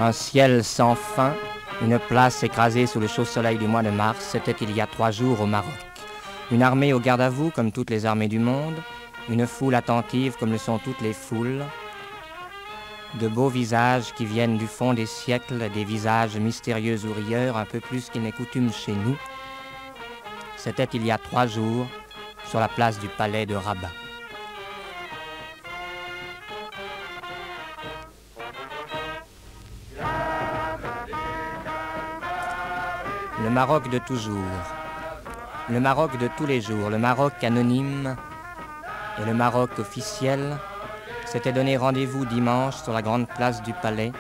Un ciel sans fin, une place écrasée sous le chaud soleil du mois de mars, c'était il y a 3 jours au Maroc. Une armée au garde-à-vous comme toutes les armées du monde, une foule attentive comme le sont toutes les foules, de beaux visages qui viennent du fond des siècles, des visages mystérieux ou rieurs, un peu plus qu'il n'est coutume chez nous. C'était il y a 3 jours, sur la place du palais de Rabat. Le Maroc de toujours, le Maroc de tous les jours, le Maroc anonyme et le Maroc officiel s'étaient donné rendez-vous dimanche sur la grande place du Palais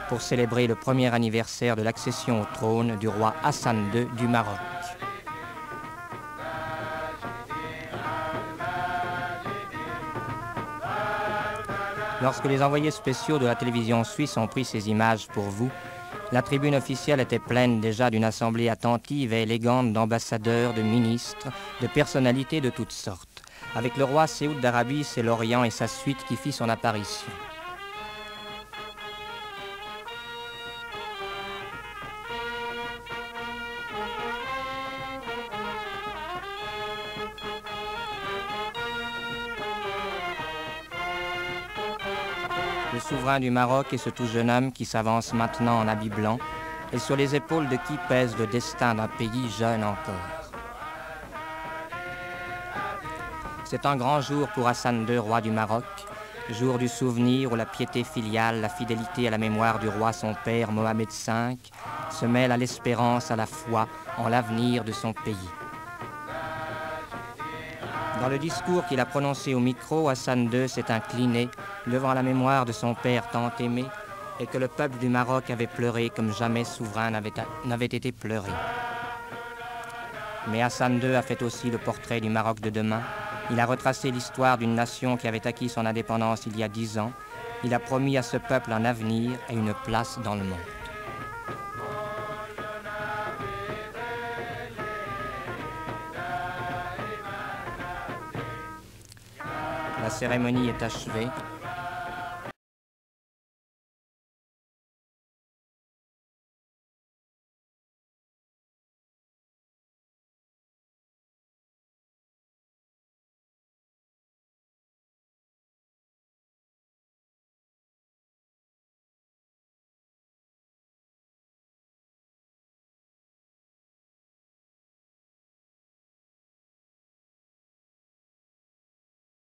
pour célébrer le premier anniversaire de l'accession au trône du roi Hassan II du Maroc. Lorsque les envoyés spéciaux de la télévision suisse ont pris ces images pour vous, la tribune officielle était pleine déjà d'une assemblée attentive et élégante d'ambassadeurs, de ministres, de personnalités de toutes sortes. Avec le roi Saoud d'Arabie, c'est l'Orient et sa suite qui fit son apparition. Le souverain du Maroc est ce tout jeune homme qui s'avance maintenant en habit blanc et sur les épaules de qui pèse le destin d'un pays jeune encore. C'est un grand jour pour Hassan II, roi du Maroc, jour du souvenir où la piété filiale, la fidélité à la mémoire du roi son père Mohamed V se mêle à l'espérance, à la foi en l'avenir de son pays. Dans le discours qu'il a prononcé au micro, Hassan II s'est incliné devant la mémoire de son père tant aimé et que le peuple du Maroc avait pleuré comme jamais souverain n'avait été pleuré. Mais Hassan II a fait aussi le portrait du Maroc de demain. Il a retracé l'histoire d'une nation qui avait acquis son indépendance il y a 10 ans. Il a promis à ce peuple un avenir et une place dans le monde. La cérémonie est achevée.